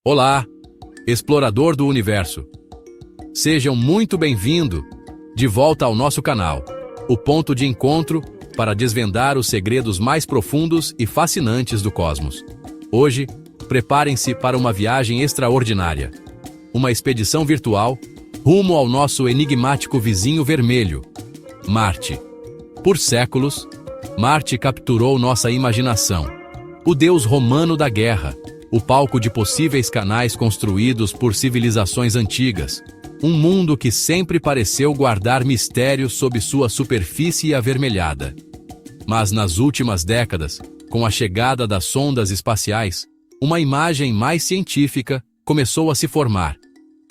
Olá, explorador do universo. Sejam muito bem-vindos de volta ao nosso canal, o ponto de encontro para desvendar os segredos mais profundos e fascinantes do cosmos. Hoje, preparem-se para uma viagem extraordinária. Uma expedição virtual rumo ao nosso enigmático vizinho vermelho, Marte. Por séculos, Marte capturou nossa imaginação. O deus romano da guerra, o palco de possíveis canais construídos por civilizações antigas. Um mundo que sempre pareceu guardar mistérios sob sua superfície avermelhada. Mas nas últimas décadas, com a chegada das sondas espaciais, uma imagem mais científica começou a se formar.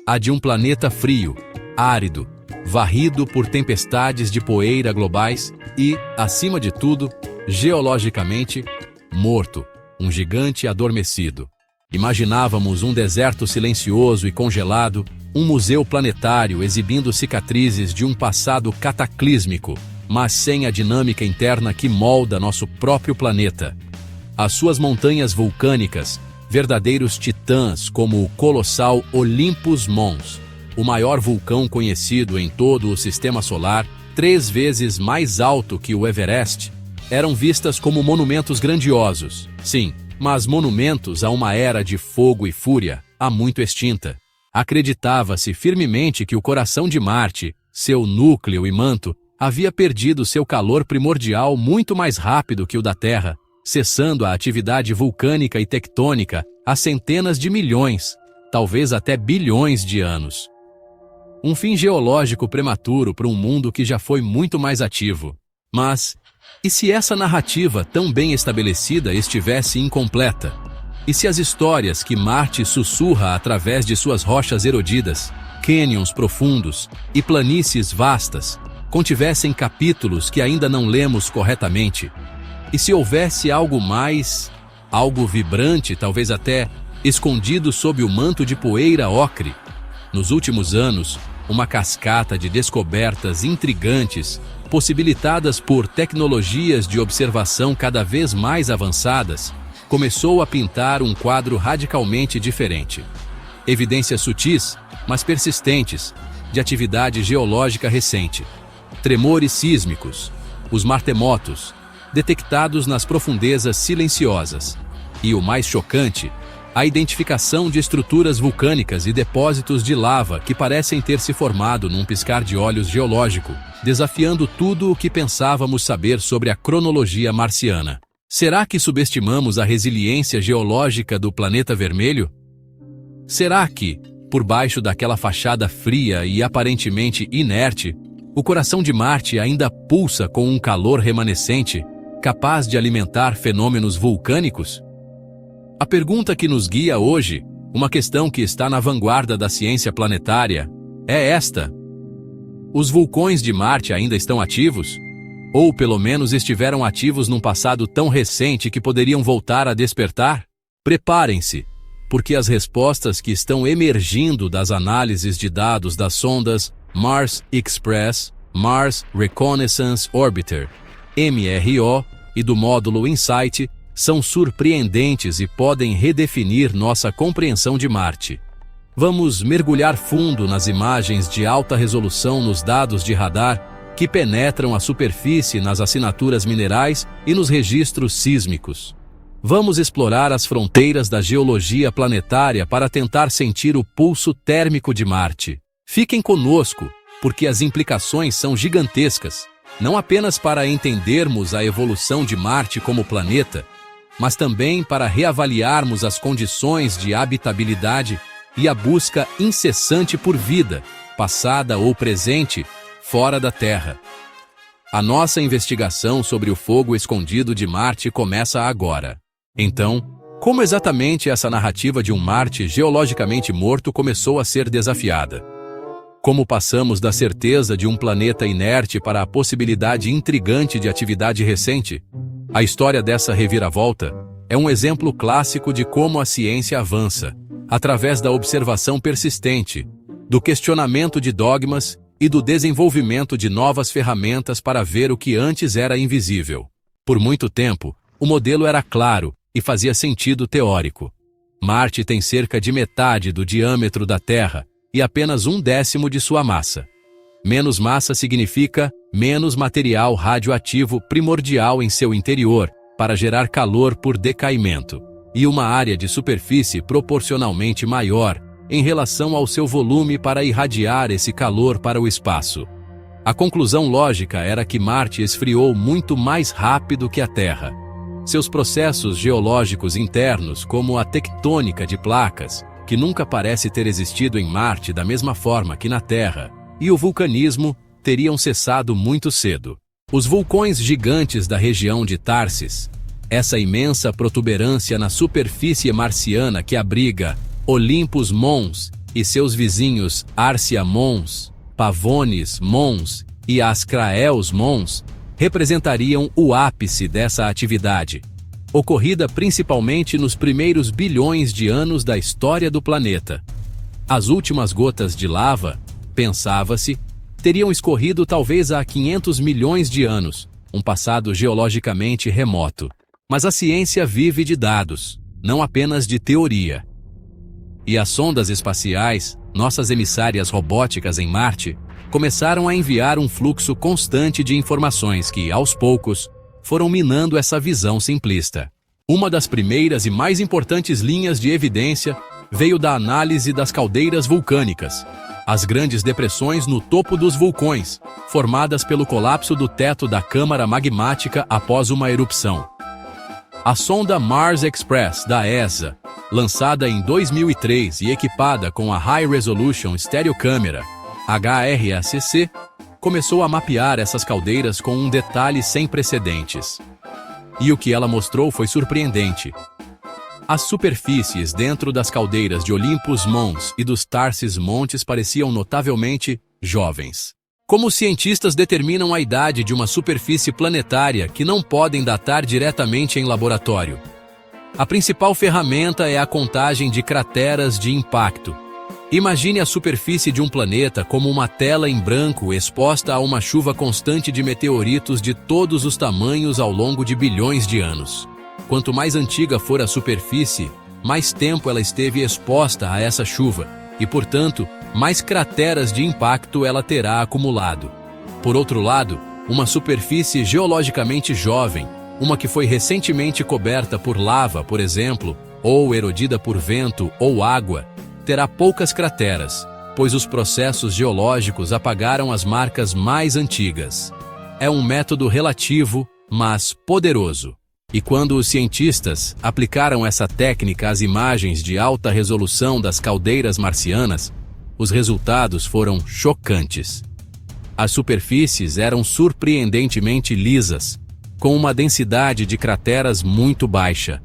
A de um planeta frio, árido, varrido por tempestades de poeira globais e, acima de tudo, geologicamente, morto. Um gigante adormecido. Imaginávamos um deserto silencioso e congelado, um museu planetário exibindo cicatrizes de um passado cataclísmico, mas sem a dinâmica interna que molda nosso próprio planeta. As suas montanhas vulcânicas, verdadeiros titãs como o colossal Olympus Mons, o maior vulcão conhecido em todo o Sistema Solar, 3 vezes mais alto que o Everest, eram vistas como monumentos grandiosos, sim, mas monumentos a uma era de fogo e fúria, há muito extinta. Acreditava-se firmemente que o coração de Marte, seu núcleo e manto, havia perdido seu calor primordial muito mais rápido que o da Terra, cessando a atividade vulcânica e tectônica há centenas de milhões, talvez até bilhões de anos. Um fim geológico prematuro para um mundo que já foi muito mais ativo. Mas e se essa narrativa tão bem estabelecida estivesse incompleta? E se as histórias que Marte sussurra através de suas rochas erodidas, cânions profundos e planícies vastas contivessem capítulos que ainda não lemos corretamente? E se houvesse algo mais, algo vibrante, talvez até escondido sob o manto de poeira ocre? Nos últimos anos, uma cascata de descobertas intrigantes, possibilitadas por tecnologias de observação cada vez mais avançadas, começou a pintar um quadro radicalmente diferente. Evidências sutis, mas persistentes, de atividade geológica recente. Tremores sísmicos, os martemotos, detectados nas profundezas silenciosas. E o mais chocante, a identificação de estruturas vulcânicas e depósitos de lava que parecem ter se formado num piscar de olhos geológico, desafiando tudo o que pensávamos saber sobre a cronologia marciana. Será que subestimamos a resiliência geológica do planeta vermelho? Será que, por baixo daquela fachada fria e aparentemente inerte, o coração de Marte ainda pulsa com um calor remanescente, capaz de alimentar fenômenos vulcânicos? A pergunta que nos guia hoje, uma questão que está na vanguarda da ciência planetária, é esta: os vulcões de Marte ainda estão ativos? Ou pelo menos estiveram ativos num passado tão recente que poderiam voltar a despertar? Preparem-se, porque as respostas que estão emergindo das análises de dados das sondas Mars Express, Mars Reconnaissance Orbiter, MRO, e do módulo InSight, são surpreendentes e podem redefinir nossa compreensão de Marte. Vamos mergulhar fundo nas imagens de alta resolução nos dados de radar que penetram a superfície nas assinaturas minerais e nos registros sísmicos. Vamos explorar as fronteiras da geologia planetária para tentar sentir o pulso térmico de Marte. Fiquem conosco, porque as implicações são gigantescas, não apenas para entendermos a evolução de Marte como planeta, mas também para reavaliarmos as condições de habitabilidade e a busca incessante por vida, passada ou presente, fora da Terra. A nossa investigação sobre o fogo escondido de Marte começa agora. Então, como exatamente essa narrativa de um Marte geologicamente morto começou a ser desafiada? Como passamos da certeza de um planeta inerte para a possibilidade intrigante de atividade recente? A história dessa reviravolta é um exemplo clássico de como a ciência avança, através da observação persistente, do questionamento de dogmas e do desenvolvimento de novas ferramentas para ver o que antes era invisível. Por muito tempo, o modelo era claro e fazia sentido teórico. Marte tem cerca de metade do diâmetro da Terra e apenas 1/10 de sua massa. Menos massa significa menos material radioativo primordial em seu interior para gerar calor por decaimento, e uma área de superfície proporcionalmente maior em relação ao seu volume para irradiar esse calor para o espaço. A conclusão lógica era que Marte esfriou muito mais rápido que a Terra. Seus processos geológicos internos, como a tectônica de placas, que nunca parece ter existido em Marte da mesma forma que na Terra, e o vulcanismo, teriam cessado muito cedo. Os vulcões gigantes da região de Tharsis, essa imensa protuberância na superfície marciana que abriga Olympus Mons e seus vizinhos Arsia Mons, Pavonis Mons e Ascraeus Mons, representariam o ápice dessa atividade, ocorrida principalmente nos primeiros bilhões de anos da história do planeta. As últimas gotas de lava, pensava-se, teriam escorrido talvez há 500 milhões de anos, um passado geologicamente remoto. Mas a ciência vive de dados, não apenas de teoria. E as sondas espaciais, nossas emissárias robóticas em Marte, começaram a enviar um fluxo constante de informações que, aos poucos, foram minando essa visão simplista. Uma das primeiras e mais importantes linhas de evidência veio da análise das caldeiras vulcânicas, as grandes depressões no topo dos vulcões, formadas pelo colapso do teto da câmara magmática após uma erupção. A sonda Mars Express, da ESA, lançada em 2003 e equipada com a High Resolution Stereo Camera, HRSC, começou a mapear essas caldeiras com um detalhe sem precedentes. E o que ela mostrou foi surpreendente. As superfícies dentro das caldeiras de Olympus Mons e dos Tharsis Montes pareciam notavelmente jovens. Como os cientistas determinam a idade de uma superfície planetária que não podem datar diretamente em laboratório? A principal ferramenta é a contagem de crateras de impacto. Imagine a superfície de um planeta como uma tela em branco exposta a uma chuva constante de meteoritos de todos os tamanhos ao longo de bilhões de anos. Quanto mais antiga for a superfície, mais tempo ela esteve exposta a essa chuva e, portanto, mais crateras de impacto ela terá acumulado. Por outro lado, uma superfície geologicamente jovem, uma que foi recentemente coberta por lava, por exemplo, ou erodida por vento ou água, terá poucas crateras, pois os processos geológicos apagaram as marcas mais antigas. É um método relativo, mas poderoso. E quando os cientistas aplicaram essa técnica às imagens de alta resolução das caldeiras marcianas, os resultados foram chocantes. As superfícies eram surpreendentemente lisas, com uma densidade de crateras muito baixa.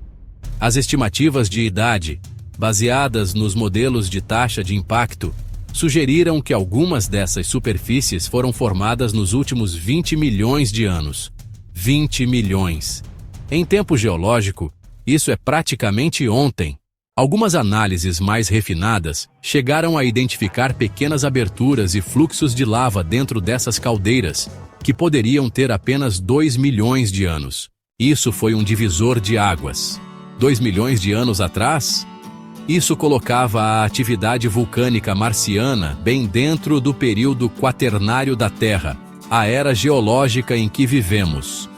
As estimativas de idade, baseadas nos modelos de taxa de impacto, sugeriram que algumas dessas superfícies foram formadas nos últimos 20 milhões de anos. 20 milhões. Em tempo geológico, isso é praticamente ontem. Algumas análises mais refinadas chegaram a identificar pequenas aberturas e fluxos de lava dentro dessas caldeiras, que poderiam ter apenas 2 milhões de anos. Isso foi um divisor de águas. 2 milhões de anos atrás? Isso colocava a atividade vulcânica marciana bem dentro do período quaternário da Terra, a era geológica em que vivemos.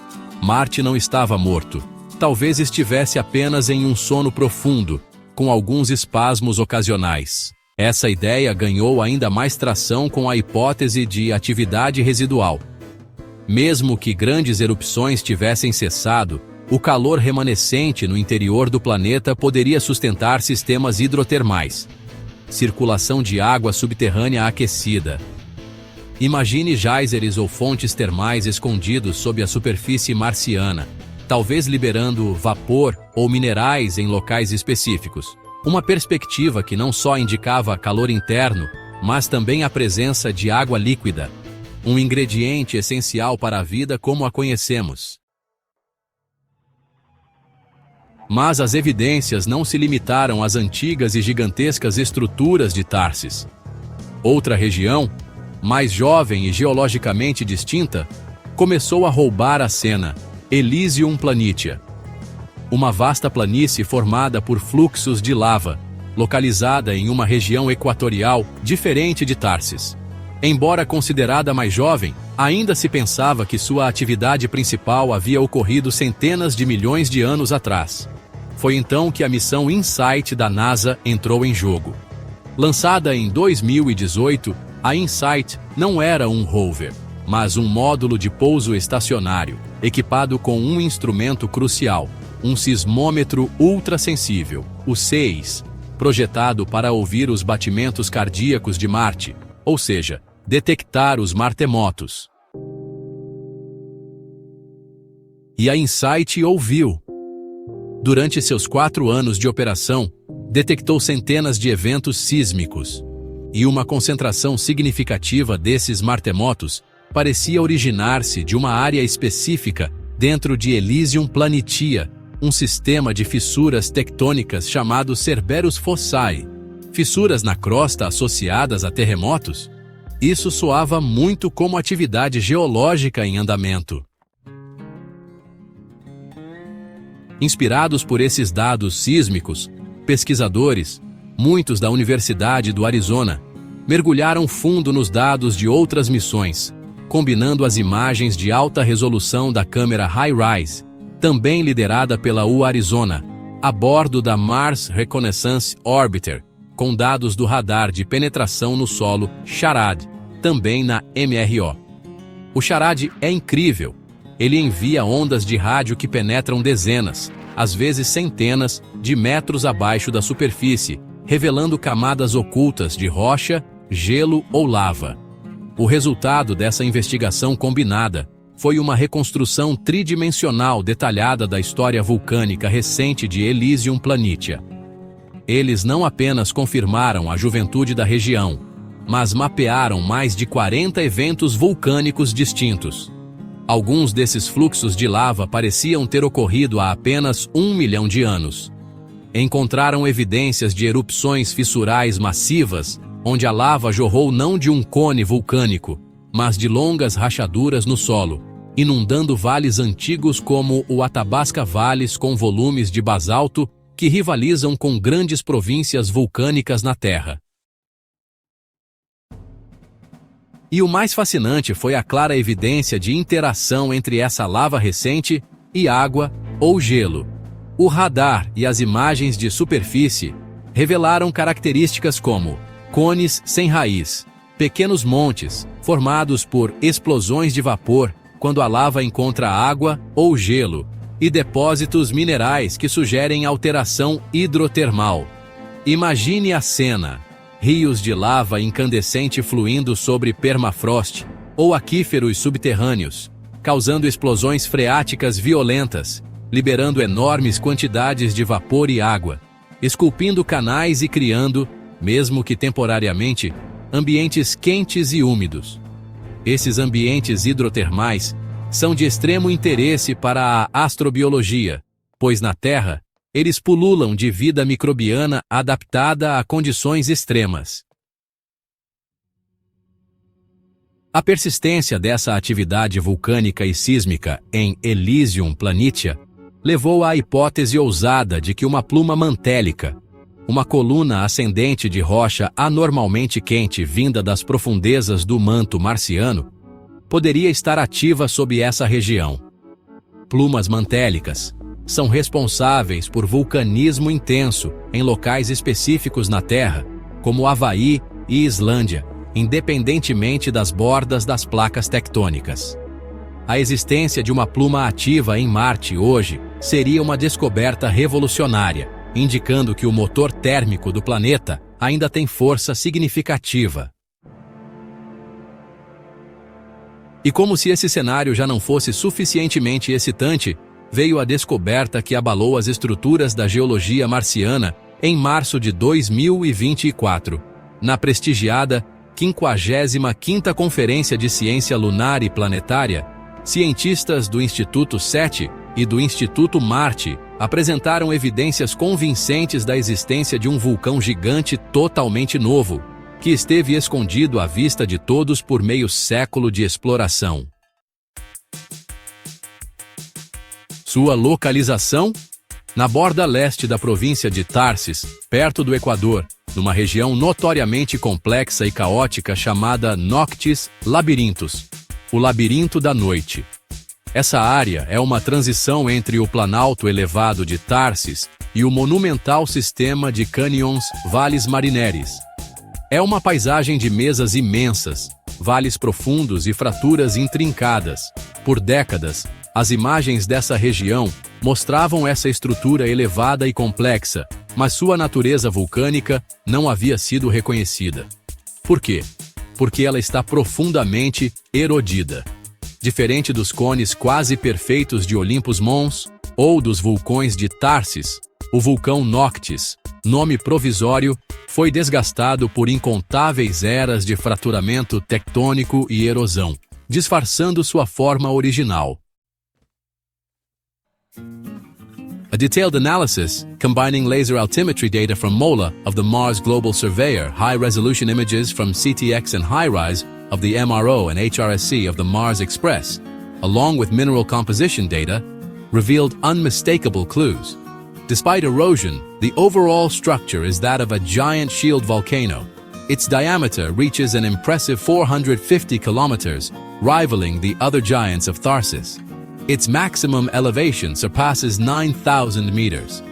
Marte não estava morto. Talvez estivesse apenas em um sono profundo, com alguns espasmos ocasionais. Essa ideia ganhou ainda mais tração com a hipótese de atividade residual. Mesmo que grandes erupções tivessem cessado, o calor remanescente no interior do planeta poderia sustentar sistemas hidrotermais. Circulação de água subterrânea aquecida. Imagine geysers ou fontes termais escondidos sob a superfície marciana, talvez liberando vapor ou minerais em locais específicos. Uma perspectiva que não só indicava calor interno, mas também a presença de água líquida, um ingrediente essencial para a vida como a conhecemos. Mas as evidências não se limitaram às antigas e gigantescas estruturas de Tharsis. Outra região, mais jovem e geologicamente distinta, começou a roubar a cena: Elysium Planitia. uma vasta planície formada por fluxos de lava, localizada em uma região equatorial diferente de Tharsis. Embora considerada mais jovem, ainda se pensava que sua atividade principal havia ocorrido centenas de milhões de anos atrás. Foi então que a missão InSight da NASA entrou em jogo. Lançada em 2018, a InSight não era um rover, mas um módulo de pouso estacionário, equipado com um instrumento crucial, um sismômetro ultrassensível, o SEIS, projetado para ouvir os batimentos cardíacos de Marte, ou seja, detectar os martemotos. E a InSight ouviu. Durante seus 4 anos de operação, detectou centenas de eventos sísmicos, e uma concentração significativa desses martemotos parecia originar-se de uma área específica dentro de Elysium Planitia, um sistema de fissuras tectônicas chamado Cerberus Fossae. Fissuras na crosta associadas a terremotos? Isso soava muito como atividade geológica em andamento. Inspirados por esses dados sísmicos, pesquisadores, muitos da Universidade do Arizona, mergulharam fundo nos dados de outras missões, combinando as imagens de alta resolução da câmera HiRISE, também liderada pela U-Arizona, a bordo da Mars Reconnaissance Orbiter, com dados do radar de penetração no solo SHARAD, também na MRO. O SHARAD é incrível. Ele envia ondas de rádio que penetram dezenas, às vezes centenas, de metros abaixo da superfície, revelando camadas ocultas de rocha, gelo ou lava. O resultado dessa investigação combinada foi uma reconstrução tridimensional detalhada da história vulcânica recente de Elysium Planitia. Eles não apenas confirmaram a juventude da região, mas mapearam mais de 40 eventos vulcânicos distintos. Alguns desses fluxos de lava pareciam ter ocorrido há apenas 1 milhão de anos. Encontraram evidências de erupções fissurais massivas, onde a lava jorrou não de um cone vulcânico, mas de longas rachaduras no solo, inundando vales antigos como o Athabasca Valles com volumes de basalto que rivalizam com grandes províncias vulcânicas na Terra. E o mais fascinante foi a clara evidência de interação entre essa lava recente e água ou gelo. O radar e as imagens de superfície revelaram características como cones sem raiz, pequenos montes, formados por explosões de vapor quando a lava encontra água ou gelo, e depósitos minerais que sugerem alteração hidrotermal. Imagine a cena: rios de lava incandescente fluindo sobre permafrost, ou aquíferos subterrâneos, causando explosões freáticas violentas, liberando enormes quantidades de vapor e água, esculpindo canais e criando, mesmo que temporariamente, ambientes quentes e úmidos. Esses ambientes hidrotermais são de extremo interesse para a astrobiologia, pois na Terra, eles pululam de vida microbiana adaptada a condições extremas. A persistência dessa atividade vulcânica e sísmica em Elysium Planitia levou à hipótese ousada de que uma pluma mantélica, uma coluna ascendente de rocha anormalmente quente vinda das profundezas do manto marciano, poderia estar ativa sob essa região. Plumas mantélicas são responsáveis por vulcanismo intenso em locais específicos na Terra, como Havaí e Islândia, independentemente das bordas das placas tectônicas. A existência de uma pluma ativa em Marte hoje seria uma descoberta revolucionária, indicando que o motor térmico do planeta ainda tem força significativa. E como se esse cenário já não fosse suficientemente excitante, veio a descoberta que abalou as estruturas da geologia marciana em março de 2024, na prestigiada 55ª Conferência de Ciência Lunar e Planetária. Cientistas do Instituto SETI e do Instituto Marte apresentaram evidências convincentes da existência de um vulcão gigante totalmente novo, que esteve escondido à vista de todos por meio século de exploração. Sua localização? Na borda leste da província de Tarsis, perto do Equador, numa região notoriamente complexa e caótica chamada Noctis Labirintos, o Labirinto da Noite. Essa área é uma transição entre o planalto elevado de Tarsis e o monumental sistema de cânions Vales Marineris. É uma paisagem de mesas imensas, vales profundos e fraturas intrincadas. Por décadas, as imagens dessa região mostravam essa estrutura elevada e complexa, mas sua natureza vulcânica não havia sido reconhecida. Por quê? Porque ela está profundamente erodida. Diferente dos cones quase perfeitos de Olympus Mons ou dos vulcões de Tarsis, o vulcão Noctis, nome provisório, foi desgastado por incontáveis eras de fraturamento tectônico e erosão, disfarçando sua forma original. A detailed analysis, combining laser altimetry data from MOLA of the Mars Global Surveyor, high-resolution images from CTX and HiRISE of the MRO and HRSC of the Mars Express, along with mineral composition data, revealed unmistakable clues. Despite erosion, the overall structure is that of a giant shield volcano. Its diameter reaches an impressive 450 kilometers, rivaling the other giants of Tharsis. Its maximum elevation surpasses 9,000 meters.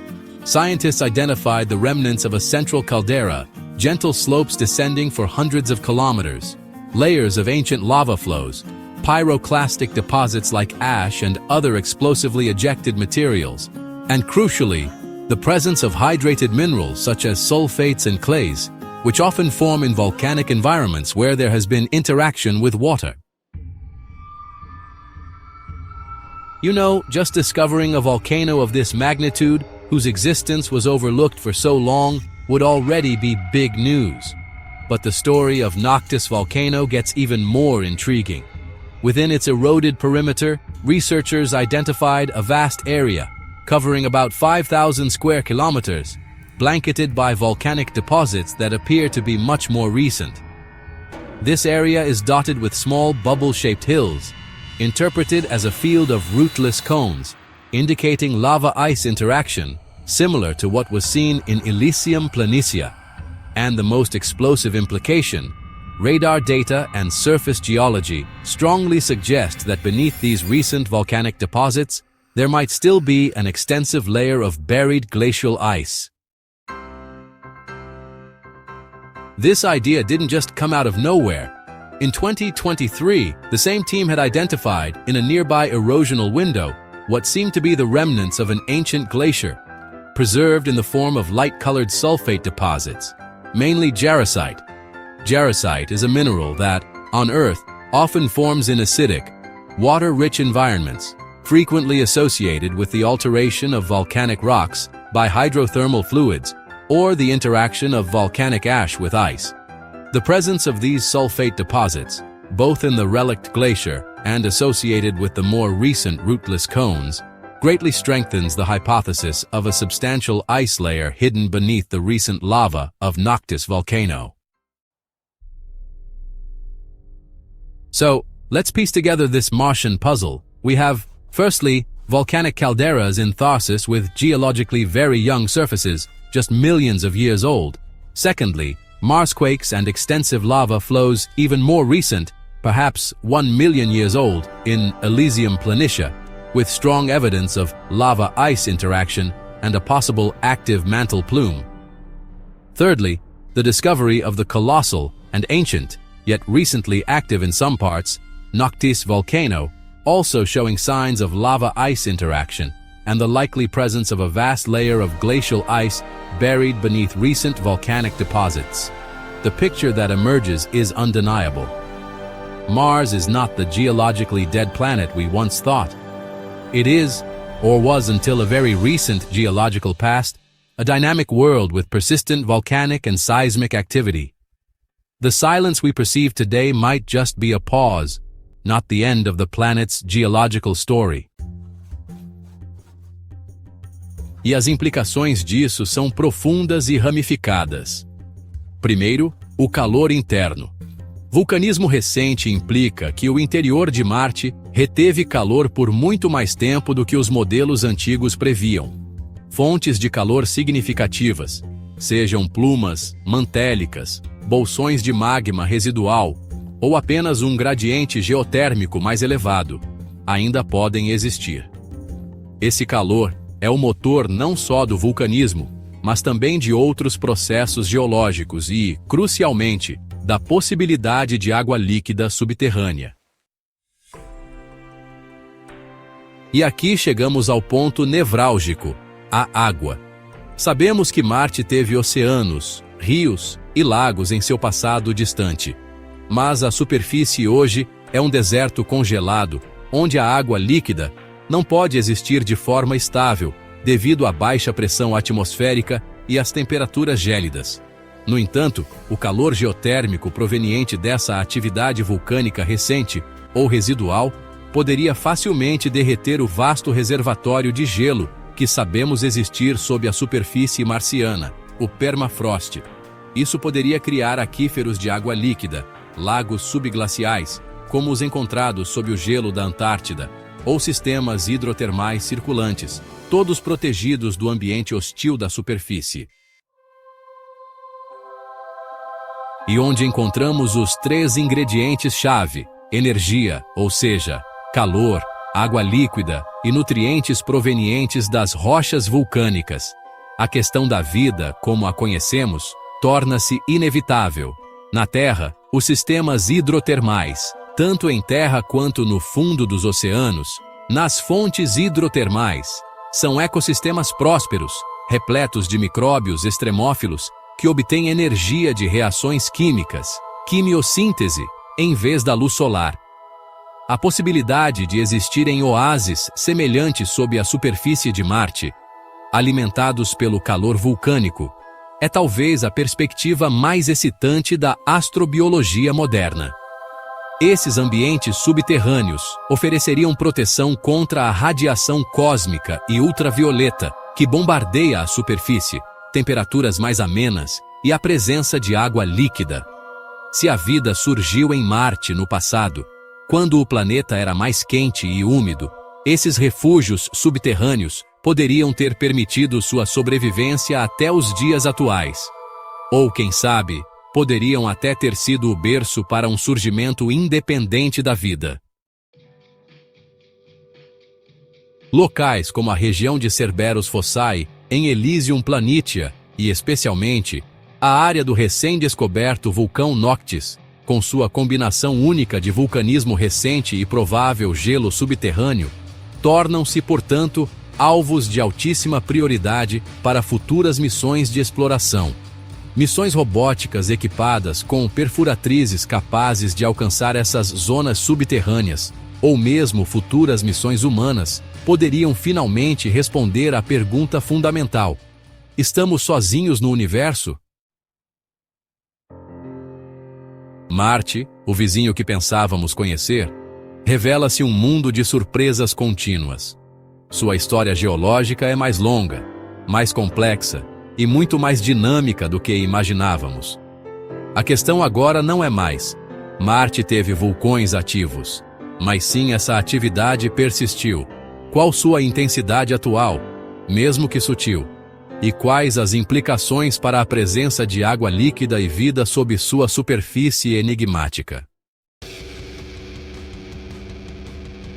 Scientists identified the remnants of a central caldera, gentle slopes descending for hundreds of kilometers, layers of ancient lava flows, pyroclastic deposits like ash and other explosively ejected materials, and crucially, the presence of hydrated minerals such as sulfates and clays, which often form in volcanic environments where there has been interaction with water. You know, just discovering a volcano of this magnitude, whose existence was overlooked for so long, would already be big news. But the story of Noctis volcano gets even more intriguing. Within its eroded perimeter, researchers identified a vast area, covering about 5,000 square kilometers, blanketed by volcanic deposits that appear to be much more recent. This area is dotted with small bubble-shaped hills, interpreted as a field of rootless cones, indicating lava-ice interaction, similar to what was seen in Elysium Planitia. And the most explosive implication, radar data and surface geology strongly suggest that beneath these recent volcanic deposits, there might still be an extensive layer of buried glacial ice. This idea didn't just come out of nowhere. In 2023, the same team had identified, in a nearby erosional window, what seemed to be the remnants of an ancient glacier, preserved in the form of light-colored sulfate deposits, mainly jarosite. Jarosite is a mineral that, on Earth, often forms in acidic, water-rich environments, frequently associated with the alteration of volcanic rocks by hydrothermal fluids or the interaction of volcanic ash with ice. The presence of these sulfate deposits, both in the relict glacier and associated with the more recent rootless cones, greatly strengthens the hypothesis of a substantial ice layer hidden beneath the recent lava of Noctis volcano. So, let's piece together this Martian puzzle. We have, firstly, volcanic calderas in Tharsis with geologically very young surfaces, just millions of years old. Secondly, Marsquakes and extensive lava flows even more recent, perhaps 1 million years old, in Elysium Planitia, with strong evidence of lava-ice interaction and a possible active mantle plume. Thirdly, the discovery of the colossal and ancient, yet recently active in some parts, Noctis volcano, also showing signs of lava-ice interaction and the likely presence of a vast layer of glacial ice buried beneath recent volcanic deposits. The picture that emerges is undeniable. Mars is not the geologically dead planet we once thought. It is, or was until a very recent geological past, a dynamic world with persistent volcanic and seismic activity. The silence we perceive today might just be a pause, not the end of the planet's geological story. E as implicações disso são profundas e ramificadas. Primeiro, o calor interno. Vulcanismo recente implica que o interior de Marte reteve calor por muito mais tempo do que os modelos antigos previam. fontes de calor significativas, sejam plumas mantélicas, bolsões de magma residual ou apenas um gradiente geotérmico mais elevado, ainda podem existir. Esse calor é o motor não só do vulcanismo, mas também de outros processos geológicos e, crucialmente, da possibilidade de água líquida subterrânea. E aqui chegamos ao ponto nevrálgico, a água. Sabemos que Marte teve oceanos, rios e lagos em seu passado distante. Mas a superfície hoje é um deserto congelado, onde a água líquida não pode existir de forma estável, devido à baixa pressão atmosférica e às temperaturas gélidas. No entanto, o calor geotérmico proveniente dessa atividade vulcânica recente ou residual poderia facilmente derreter o vasto reservatório de gelo que sabemos existir sob a superfície marciana, o permafrost. Isso poderia criar aquíferos de água líquida, lagos subglaciais, como os encontrados sob o gelo da Antártida, ou sistemas hidrotermais circulantes, todos protegidos do ambiente hostil da superfície. E onde encontramos os 3 ingredientes-chave: energia, ou seja, calor, água líquida e nutrientes provenientes das rochas vulcânicas. A questão da vida, como a conhecemos, torna-se inevitável. Na Terra, os sistemas hidrotermais, tanto em terra quanto no fundo dos oceanos, nas fontes hidrotermais, são ecossistemas prósperos, repletos de micróbios extremófilos que obtêm energia de reações químicas, quimiossíntese, em vez da luz solar. A possibilidade de existirem oásis semelhantes sob a superfície de Marte, alimentados pelo calor vulcânico, é talvez a perspectiva mais excitante da astrobiologia moderna. Esses ambientes subterrâneos ofereceriam proteção contra a radiação cósmica e ultravioleta que bombardeia a superfície, temperaturas mais amenas e a presença de água líquida. Se a vida surgiu em Marte no passado, quando o planeta era mais quente e úmido, esses refúgios subterrâneos poderiam ter permitido sua sobrevivência até os dias atuais. Ou, quem sabe, poderiam até ter sido o berço para um surgimento independente da vida. Locais como a região de Cerberus Fossae, em Elysium Planitia, e especialmente a área do recém-descoberto vulcão Noctis, com sua combinação única de vulcanismo recente e provável gelo subterrâneo, tornam-se, portanto, alvos de altíssima prioridade para futuras missões de exploração. Missões robóticas equipadas com perfuratrizes capazes de alcançar essas zonas subterrâneas, ou mesmo futuras missões humanas, poderiam finalmente responder à pergunta fundamental: estamos sozinhos no universo? Marte, o vizinho que pensávamos conhecer, revela-se um mundo de surpresas contínuas. Sua história geológica é mais longa, mais complexa e muito mais dinâmica do que imaginávamos. A questão agora não é mais: Marte teve vulcões ativos, mas sim essa atividade persistiu. Qual sua intensidade atual, mesmo que sutil? E quais as implicações para a presença de água líquida e vida sob sua superfície enigmática?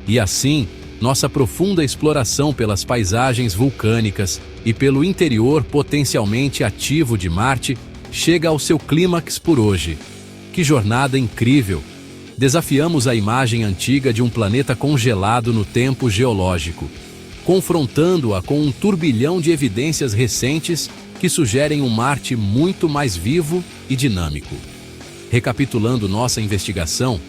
E assim, nossa profunda exploração pelas paisagens vulcânicas e pelo interior potencialmente ativo de Marte chega ao seu clímax por hoje. Que jornada incrível! Desafiamos a imagem antiga de um planeta congelado no tempo geológico, confrontando-a com um turbilhão de evidências recentes que sugerem um Marte muito mais vivo e dinâmico. Recapitulando nossa investigação,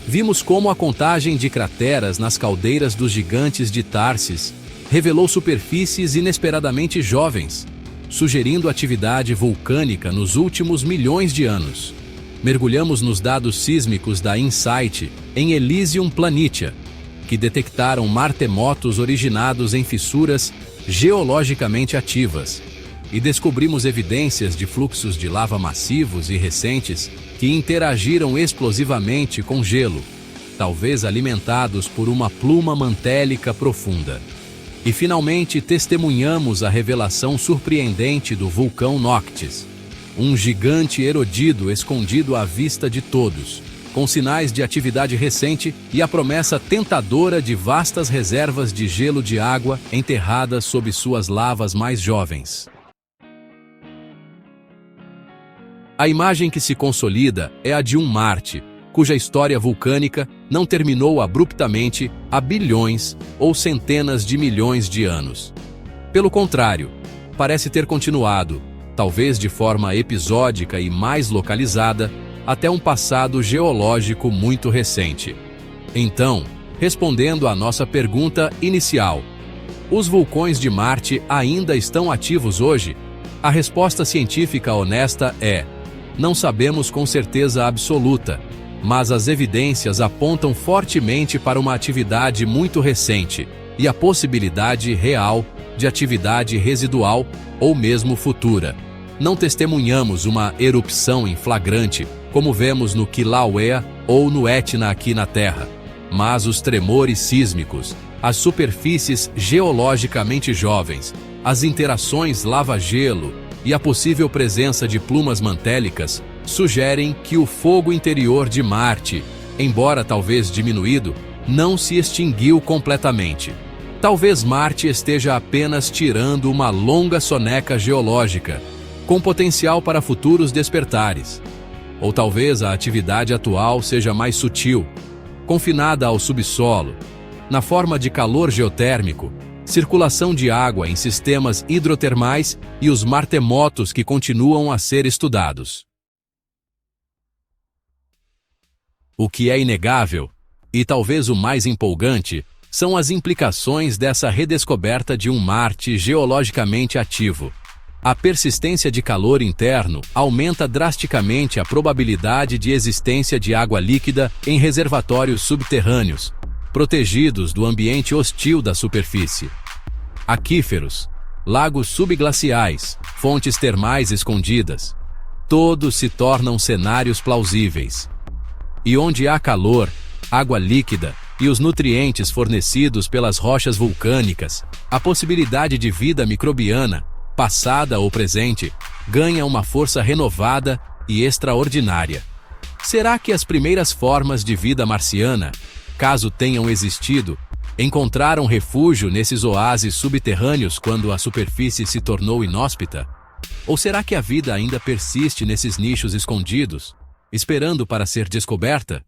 vimos como a contagem de crateras nas caldeiras dos gigantes de Tharsis revelou superfícies inesperadamente jovens, sugerindo atividade vulcânica nos últimos milhões de anos. Mergulhamos nos dados sísmicos da InSight em Elysium Planitia, que detectaram martemotos originados em fissuras geologicamente ativas, e descobrimos evidências de fluxos de lava massivos e recentes que interagiram explosivamente com gelo, talvez alimentados por uma pluma mantélica profunda. E finalmente testemunhamos a revelação surpreendente do vulcão Noctis, um gigante erodido escondido à vista de todos, com sinais de atividade recente e a promessa tentadora de vastas reservas de gelo de água enterradas sob suas lavas mais jovens. A imagem que se consolida é a de um Marte, cuja história vulcânica não terminou abruptamente há bilhões ou centenas de milhões de anos. Pelo contrário, parece ter continuado, talvez de forma episódica e mais localizada, até um passado geológico muito recente. Então, respondendo à nossa pergunta inicial, os vulcões de Marte ainda estão ativos hoje? A resposta científica honesta é: não sabemos com certeza absoluta, mas as evidências apontam fortemente para uma atividade muito recente e a possibilidade real de atividade residual ou mesmo futura. Não testemunhamos uma erupção em flagrante, como vemos no Kilauea ou no Etna aqui na Terra, mas os tremores sísmicos, as superfícies geologicamente jovens, as interações lava-gelo e a possível presença de plumas mantélicas sugerem que o fogo interior de Marte, embora talvez diminuído, não se extinguiu completamente. Talvez Marte esteja apenas tirando uma longa soneca geológica, com potencial para futuros despertares. Ou talvez a atividade atual seja mais sutil, confinada ao subsolo, na forma de calor geotérmico, circulação de água em sistemas hidrotermais e os martemotos que continuam a ser estudados. O que é inegável, e talvez o mais empolgante, são as implicações dessa redescoberta de um Marte geologicamente ativo. A persistência de calor interno aumenta drasticamente a probabilidade de existência de água líquida em reservatórios subterrâneos, protegidos do ambiente hostil da superfície. Aquíferos, lagos subglaciais, fontes termais escondidas, todos se tornam cenários plausíveis. E onde há calor, água líquida e os nutrientes fornecidos pelas rochas vulcânicas, a possibilidade de vida microbiana, passada ou presente, ganha uma força renovada e extraordinária. Será que as primeiras formas de vida marciana, caso tenham existido, encontraram refúgio nesses oásis subterrâneos quando a superfície se tornou inóspita? Ou será que a vida ainda persiste nesses nichos escondidos, esperando para ser descoberta?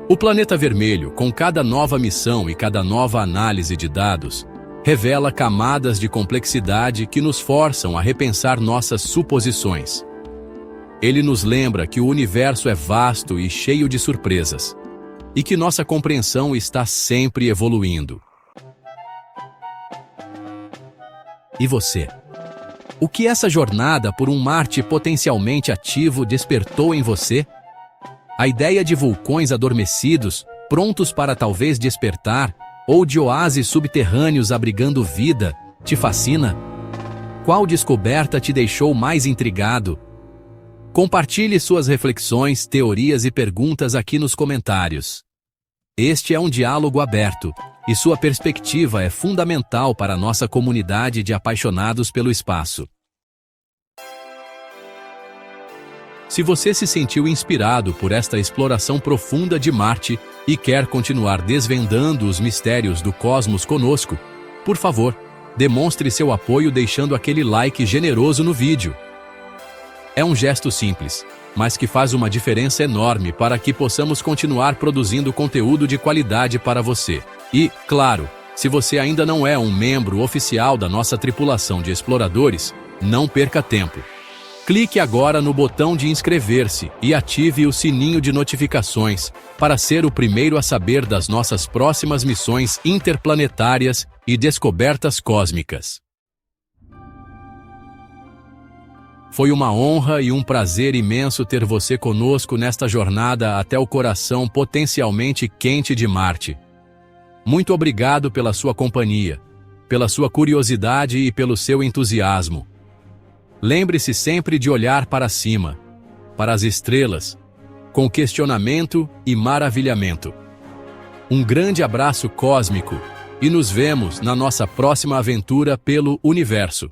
O planeta vermelho, com cada nova missão e cada nova análise de dados, revela camadas de complexidade que nos forçam a repensar nossas suposições. Ele nos lembra que o universo é vasto e cheio de surpresas, e que nossa compreensão está sempre evoluindo. E você? O que essa jornada por um Marte potencialmente ativo despertou em você? A ideia de vulcões adormecidos, prontos para talvez despertar, ou de oásis subterrâneos abrigando vida, te fascina? Qual descoberta te deixou mais intrigado? Compartilhe suas reflexões, teorias e perguntas aqui nos comentários. Este é um diálogo aberto, e sua perspectiva é fundamental para a nossa comunidade de apaixonados pelo espaço. Se você se sentiu inspirado por esta exploração profunda de Marte e quer continuar desvendando os mistérios do cosmos conosco, por favor, demonstre seu apoio deixando aquele like generoso no vídeo. É um gesto simples, mas que faz uma diferença enorme para que possamos continuar produzindo conteúdo de qualidade para você. E, claro, se você ainda não é um membro oficial da nossa tripulação de exploradores, não perca tempo. Clique agora no botão de inscrever-se e ative o sininho de notificações para ser o primeiro a saber das nossas próximas missões interplanetárias e descobertas cósmicas. Foi uma honra e um prazer imenso ter você conosco nesta jornada até o coração potencialmente quente de Marte. Muito obrigado pela sua companhia, pela sua curiosidade e pelo seu entusiasmo. Lembre-se sempre de olhar para cima, para as estrelas, com questionamento e maravilhamento. Um grande abraço cósmico e nos vemos na nossa próxima aventura pelo universo.